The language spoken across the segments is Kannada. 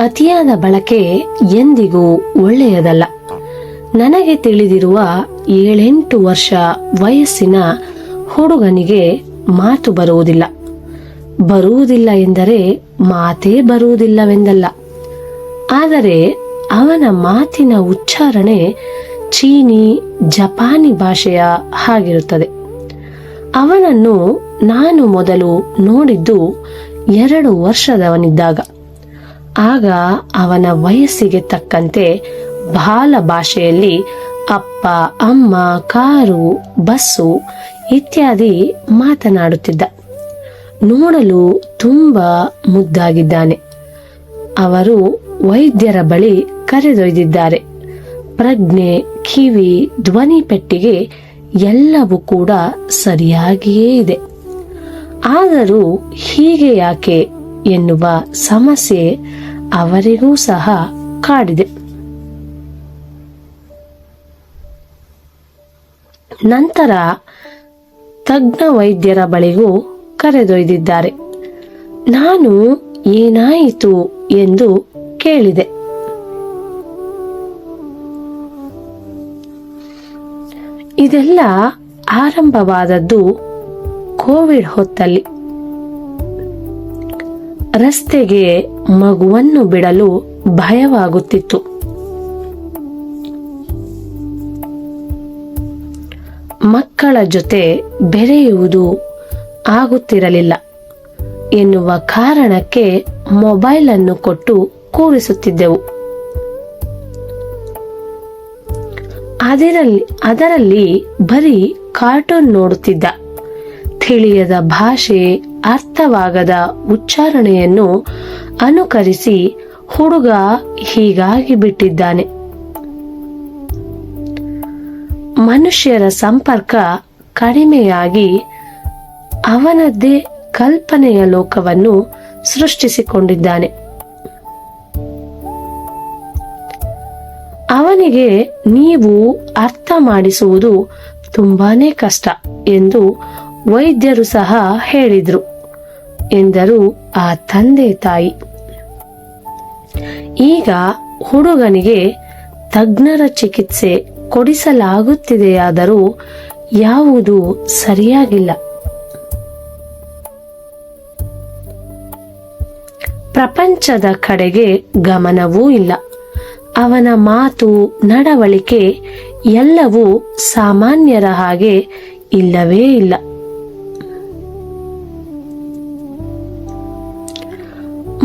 ಅತಿಯಾದ ಬಳಕೆ ಎಂದಿಗೂ ಒಳ್ಳೆಯದಲ್ಲ. ನನಗೆ ತಿಳಿದಿರುವ 7-8 ವರ್ಷ ವಯಸ್ಸಿನ ಹುಡುಗನಿಗೆ ಮಾತು ಬರುವುದಿಲ್ಲ ಎಂದರೆ ಮಾತೇ ಬರುವುದಿಲ್ಲವೆಂದಲ್ಲ. ಆದರೆ ಅವನ ಮಾತಿನ ಉಚ್ಚಾರಣೆ ಚೀನಿ, ಜಪಾನಿ ಭಾಷೆಯ ಹಾಗಿರುತ್ತದೆ. ಅವನನ್ನು ನಾನು ಮೊದಲು ನೋಡಿದ್ದು 2 ವರ್ಷದವನಿದ್ದಾಗ. ಆಗ ಅವನ ವಯಸ್ಸಿಗೆ ತಕ್ಕಂತೆ ಬಾಲ ಭಾಷೆಯಲ್ಲಿ ಅಪ್ಪ, ಅಮ್ಮ, ಕಾರು, ಬಸ್ಸು ಇತ್ಯಾದಿ ಮಾತನಾಡುತ್ತಿದ್ದ. ನೋಡಲು ತುಂಬಾ ಮುದ್ದಾಗಿದ್ದಾನೆ. ಅವರು ವೈದ್ಯರ ಬಳಿ ಕರೆದೊಯ್ದಿದ್ದಾರೆ. ಪ್ರಜ್ಞೆ, ಕಿವಿ, ಧ್ವನಿ ಪೆಟ್ಟಿಗೆ ಎಲ್ಲವೂ ಕೂಡ ಸರಿಯಾಗಿಯೇ ಇದೆ. ಆದರೂ ಹೀಗೆ ಯಾಕೆ ಎನ್ನುವ ಸಮಸ್ಯೆ ಅವರಿಗೂ ಸಹ ಕಾಡಿದೆ. ನಂತರ ತಜ್ಞ ವೈದ್ಯರ ಬಳಿಗೂ ಕರೆದೊಯ್ದಿದ್ದಾರೆ. ನಾನು ಏನಾಯಿತು ಎಂದು ಕೇಳಿದೆ. ಇದೆಲ್ಲ ಆರಂಭವಾದದ್ದು ಕೋವಿಡ್ ಹೊತ್ತಲ್ಲಿ. ರಸ್ತೆಗೆ ಮಗುವನ್ನು ಬಿಡಲು ಭಯವಾಗುತ್ತಿತ್ತು. ಮಕ್ಕಳ ಜೊತೆ ಬೆರೆಯುವುದು ಆಗುತ್ತಿರಲಿಲ್ಲ ಎನ್ನುವ ಕಾರಣಕ್ಕೆ ಮೊಬೈಲ್ ಅನ್ನು ಕೊಟ್ಟು ಕೂರಿಸುತ್ತಿದ್ದೆವು. ಅದರಲ್ಲಿ ಬರೀ ಕಾರ್ಟೂನ್ ನೋಡುತ್ತಿದ್ದ. ತಿಳಿಯದ ಭಾಷೆ, ಅರ್ಥವಾಗದ ಉಚ್ಚಾರಣೆಯನ್ನು ಅನುಕರಿಸಿ ಹುಡುಗ ಹೀಗಾಗಿ ಬಿಟ್ಟಿದ್ದಾನೆ. ಮನುಷ್ಯರ ಸಂಪರ್ಕ ಕಡಿಮೆಯಾಗಿ ಅವನದ್ದೇ ಕಲ್ಪನೆಯ ಲೋಕವನ್ನು ಸೃಷ್ಟಿಸಿಕೊಂಡಿದ್ದಾನೆ. ಅವನಿಗೆ ನೀವು ಅರ್ಥ ಮಾಡಿಸುವುದು ತುಂಬಾನೇ ಕಷ್ಟ ಎಂದು ವೈದ್ಯರು ಸಹ ಹೇಳಿದ್ರು ಎಂದರು ಆ ತಂದೆ ತಾಯಿ. ಈಗ ಹುಡುಗನಿಗೆ ತಜ್ಞರ ಚಿಕಿತ್ಸೆ ಕೊಡಿಸಲಾಗುತ್ತಿದೆಯಾದರೂ ಯಾವುದೂ ಸರಿಯಾಗಿಲ್ಲ. ಪ್ರಪಂಚದ ಕಡೆಗೆ ಗಮನವೂ ಇಲ್ಲ. ಅವನ ಮಾತು, ನಡವಳಿಕೆ ಎಲ್ಲವೂ ಸಾಮಾನ್ಯರ ಹಾಗೆ ಇಲ್ಲವೇ ಇಲ್ಲ.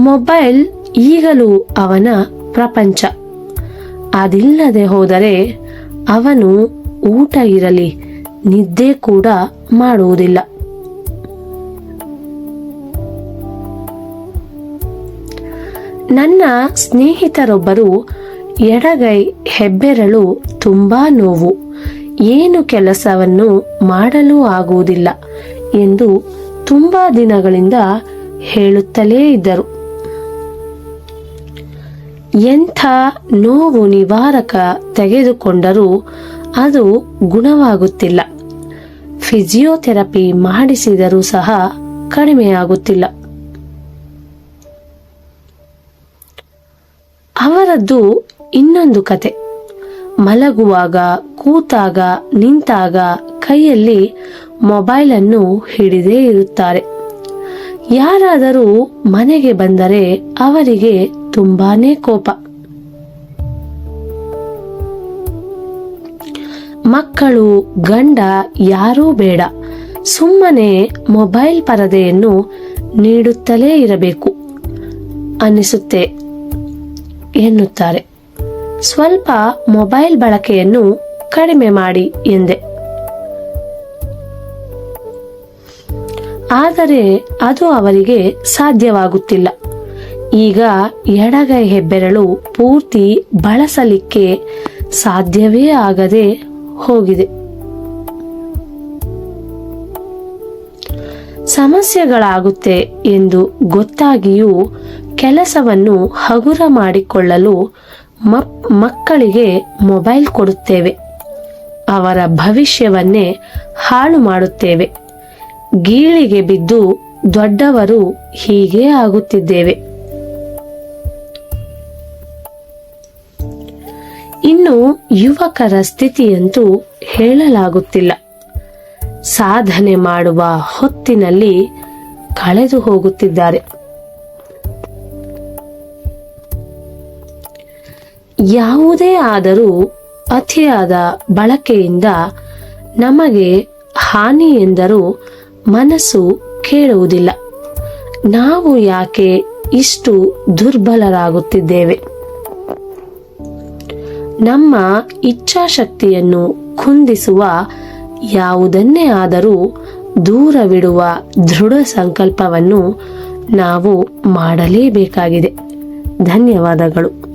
ಮೊಬೈಲ್ ಈಗಲೂ ಅವನ ಪ್ರಪಂಚ. ಅದಿಲ್ಲದೆ ಹೋದರೆ ಅವನು ಊಟ ಇರಲಿ, ನಿದ್ದೆ ಕೂಡ ಮಾಡುವುದಿಲ್ಲ. ನನ್ನ ಸ್ನೇಹಿತರೊಬ್ಬರು ಎಡಗೈ ಹೆಬ್ಬೆರಳು ತುಂಬಾ ನೋವು, ಏನು ಕೆಲಸವನ್ನು ಮಾಡಲು ಆಗುವುದಿಲ್ಲ ಎಂದು ತುಂಬಾ ದಿನಗಳಿಂದ ಹೇಳುತ್ತಲೇ ಇದ್ದರು. ಎಂಥ ನೋವು ನಿವಾರಕ ತೆಗೆದುಕೊಂಡರೂ ಅದು ಗುಣವಾಗುತ್ತಿಲ್ಲ. ಫಿಸಿಯೋಥೆರಪಿ ಮಾಡಿಸಿದರೂ ಸಹ ಕಡಿಮೆಯಾಗುತ್ತಿಲ್ಲ. ಅವರದ್ದು ಇನ್ನೊಂದು ಕತೆ. ಮಲಗುವಾಗ, ಕೂತಾಗ, ನಿಂತಾಗ ಕೈಯಲ್ಲಿ ಮೊಬೈಲ್ ಅನ್ನು ಹಿಡಿದೇ ಇರುತ್ತಾರೆ. ಯಾರಾದರೂ ಮನೆಗೆ ಬಂದರೆ ಅವರಿಗೆ ತುಂಬಾನೇ ಕೋಪ. ಮಕ್ಕಳು, ಗಂಡ ಯಾರೂ ಬೇಡ, ಸುಮ್ಮನೆ ಮೊಬೈಲ್ ಪರದೆಯನ್ನು ನೀಡುತ್ತಲೇ ಇರಬೇಕು ಅನ್ನಿಸುತ್ತೆ ಎನ್ನುತ್ತಾರೆ. ಸ್ವಲ್ಪ ಮೊಬೈಲ್ ಬಳಕೆಯನ್ನು ಕಡಿಮೆ ಮಾಡಿ ಎಂದೆ. ಆದರೆ ಅದು ಅವರಿಗೆ ಸಾಧ್ಯವಾಗುತ್ತಿಲ್ಲ. ಈಗ ಎಡಗೈ ಹೆಬ್ಬೆರಳು ಪೂರ್ತಿ ಬಳಸಲಿಕ್ಕೆ ಸಾಧ್ಯವೇ ಆಗದೆ ಹೋಗಿದೆ. ಸಮಸ್ಯೆಗಳಾಗುತ್ತೆ ಎಂದು ಗೊತ್ತಾಗಿಯೂ ಕೆಲಸವನ್ನು ಹಗುರ ಮಾಡಿಕೊಳ್ಳಲು ಮಕ್ಕಳಿಗೆ ಮೊಬೈಲ್ ಕೊಡುತ್ತೇವೆ. ಅವರ ಭವಿಷ್ಯವನ್ನೇ ಹಾಳು ಮಾಡುತ್ತೇವೆ. ಗೀಳಿಗೆ ಬಿದ್ದು ದೊಡ್ಡವರು ಹೀಗೆ ಆಗುತ್ತಿದ್ದೇವೆ. ಇನ್ನು ಯುವಕರ ಸ್ಥಿತಿಯಂತೂ ಹೇಳಲಾಗುತ್ತಿಲ್ಲ. ಸಾಧನೆ ಮಾಡುವ ಹೊತ್ತಿನಲ್ಲಿ ಕಳೆದು ಹೋಗುತ್ತಿದ್ದಾರೆ. ಯಾವುದೇ ಆದರೂ ಅತಿಯಾದ ಬಳಕೆಯಿಂದ ನಮಗೆ ಹಾನಿ ಎಂದರೂ ಮನಸ್ಸು ಕೇಳುವುದಿಲ್ಲ. ನಾವು ಯಾಕೆ ಇಷ್ಟು ದುರ್ಬಲರಾಗುತ್ತಿದ್ದೇವೆ? ನಮ್ಮ ಇಚ್ಛಾಶಕ್ತಿಯನ್ನು ಕುಂದಿಸುವ ಯಾವುದನ್ನೇ ಆದರೂ ದೂರವಿಡುವ ದೃಢ ಸಂಕಲ್ಪವನ್ನು ನಾವು ಮಾಡಲೇಬೇಕಾಗಿದೆ. ಧನ್ಯವಾದಗಳು.